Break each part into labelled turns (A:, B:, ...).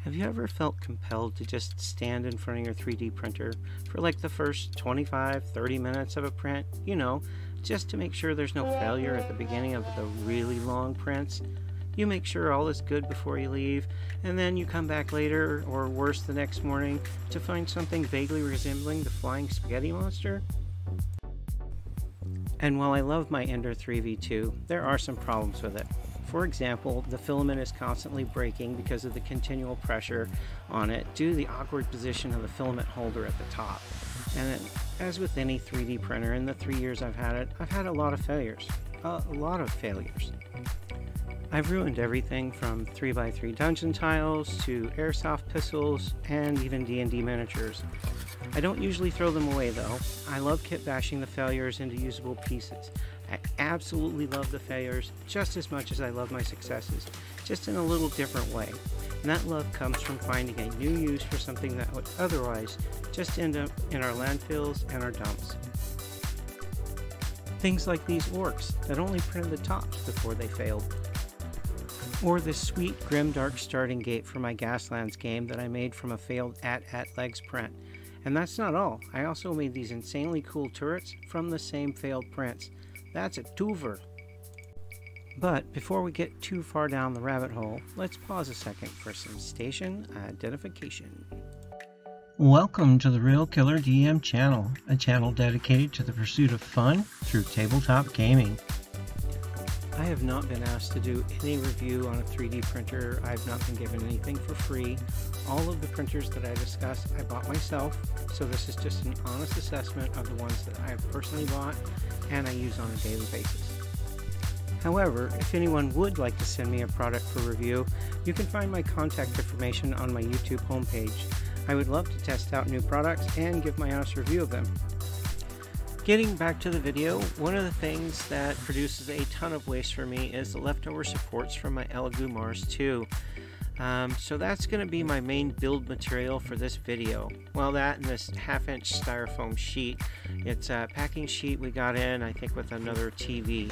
A: Have you ever felt compelled to just stand in front of your 3D printer for like the first 25-30 minutes of a print? You know, just to make sure there's no failure at the beginning of the really long prints. You make sure all is good before you leave, and then you come back later, or worse the next morning, to find something vaguely resembling the flying spaghetti monster? And while I love my Ender 3v2, there are some problems with it. For example, the filament is constantly breaking because of the continual pressure on it due to the awkward position of the filament holder at the top. And as with any 3D printer in the 3 years I've had it, I've had a lot of failures. I've ruined everything from 3x3 dungeon tiles to airsoft pistols and even D&D miniatures. I don't usually throw them away though. I love kit bashing the failures into usable pieces. I absolutely love the failures just as much as I love my successes, just in a little different way. And that love comes from finding a new use for something that would otherwise just end up in our landfills and our dumps. Things like these orcs that only printed the tops before they failed. Or this sweet grim dark starting gate for my Gaslands game that I made from a failed @legs print. And that's not all. I also made these insanely cool turrets from the same failed prints. That's a twofer. But before we get too far down the rabbit hole, let's pause a second for some station identification. Welcome to the Real Killer DM channel, a channel dedicated to the pursuit of fun through tabletop gaming. I have not been asked to do any review on a 3D printer. I've not been given anything for free. All of the printers that I discuss I bought myself, so this is just an honest assessment of the ones that I have personally bought and I use on a daily basis. However, if anyone would like to send me a product for review, you can find my contact information on my YouTube homepage. I would love to test out new products and give my honest review of them. Getting back to the video, one of the things that produces a ton of waste for me is the leftover supports from my Elegoo Mars 2. So that's going to be my main build material for this video. Well, that and this half-inch styrofoam sheet. It's a packing sheet we got in, I think, with another TV.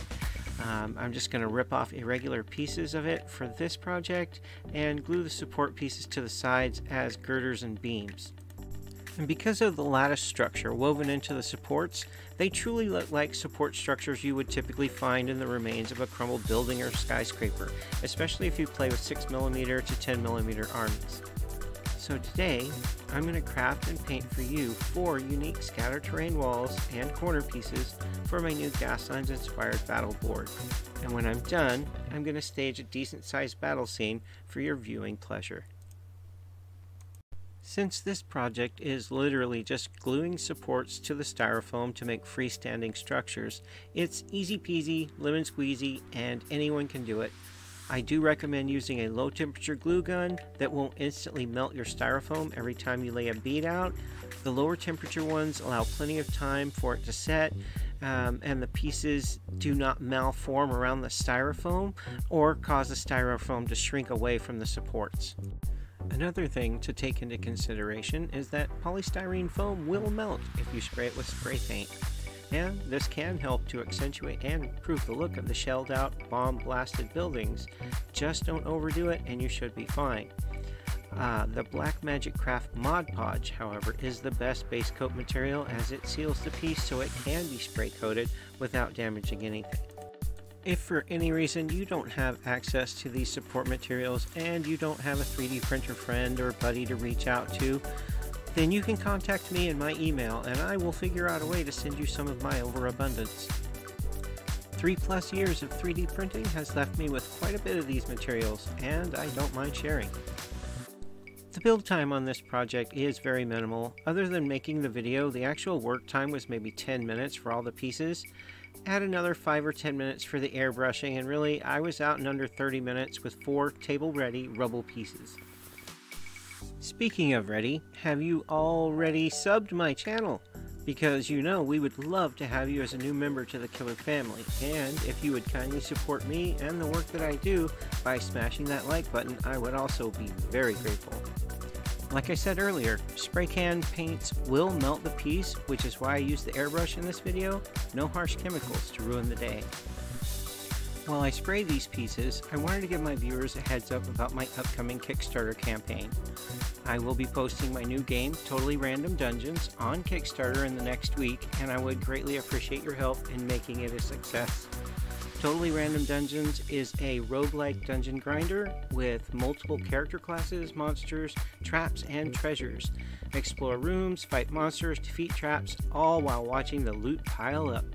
A: I'm just going to rip off irregular pieces of it for this project and glue the support pieces to the sides as girders and beams. And because of the lattice structure woven into the supports, they truly look like support structures you would typically find in the remains of a crumbled building or skyscraper, especially if you play with 6mm to 10mm armies. So today, I'm going to craft and paint for you 4 unique scatter terrain walls and corner pieces for my new Gaslands inspired battle board. And when I'm done, I'm going to stage a decent sized battle scene for your viewing pleasure. Since this project is literally just gluing supports to the styrofoam to make freestanding structures, it's easy peasy, lemon squeezy, and anyone can do it. I do recommend using a low temperature glue gun that won't instantly melt your styrofoam every time you lay a bead out. The lower temperature ones allow plenty of time for it to set, and the pieces do not malform around the styrofoam or cause the styrofoam to shrink away from the supports. Another thing to take into consideration is that polystyrene foam will melt if you spray it with spray paint, and this can help to accentuate and improve the look of the shelled out, bomb-blasted buildings. Just don't overdo it and you should be fine. The Black Magic Craft Mod Podge, however, is the best base coat material as it seals the piece so it can be spray coated without damaging anything. If for any reason you don't have access to these support materials and you don't have a 3D printer friend or buddy to reach out to, then you can contact me in my email and I will figure out a way to send you some of my overabundance. 3+ years of 3D printing has left me with quite a bit of these materials, and I don't mind sharing. The build time on this project is very minimal. Other than making the video, the actual work time was maybe 10 minutes for all the pieces. Add another 5 or 10 minutes for the airbrushing, and really I was out in under 30 minutes with 4 table-ready rubble pieces. Speaking of ready, have you already subbed my channel? Because you know we would love to have you as a new member to the Killer family, and if you would kindly support me and the work that I do by smashing that like button, I would also be very grateful. Like I said earlier, spray can paints will melt the piece, which is why I use the airbrush in this video. No harsh chemicals to ruin the day. While I spray these pieces, I wanted to give my viewers a heads up about my upcoming Kickstarter campaign. I will be posting my new game, Totally Random Dungeons, on Kickstarter in the next week, and I would greatly appreciate your help in making it a success. Totally Random Dungeons is a roguelike dungeon grinder with multiple character classes, monsters, traps, and treasures. Explore rooms, fight monsters, defeat traps, all while watching the loot pile up.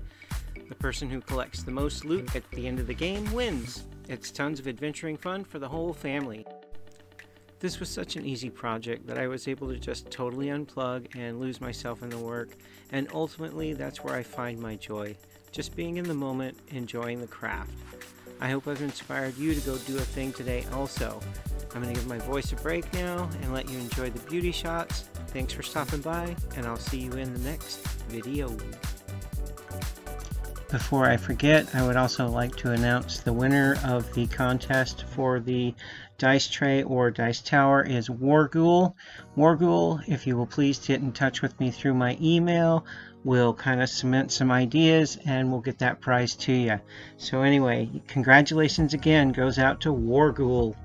A: The person who collects the most loot at the end of the game wins. It's tons of adventuring fun for the whole family. This was such an easy project that I was able to just totally unplug and lose myself in the work, and ultimately that's where I find my joy. Just being in the moment, enjoying the craft. I hope I've inspired you to go do a thing today also. I'm going to give my voice a break now and let you enjoy the beauty shots. Thanks for stopping by, and I'll see you in the next video. Before I forget, I would also like to announce the winner of the contest for the dice tray or dice tower is Warghoul. Warghoul, if you will please get in touch with me through my email, we'll kind of cement some ideas and we'll get that prize to you. So anyway, congratulations again goes out to Warghoul.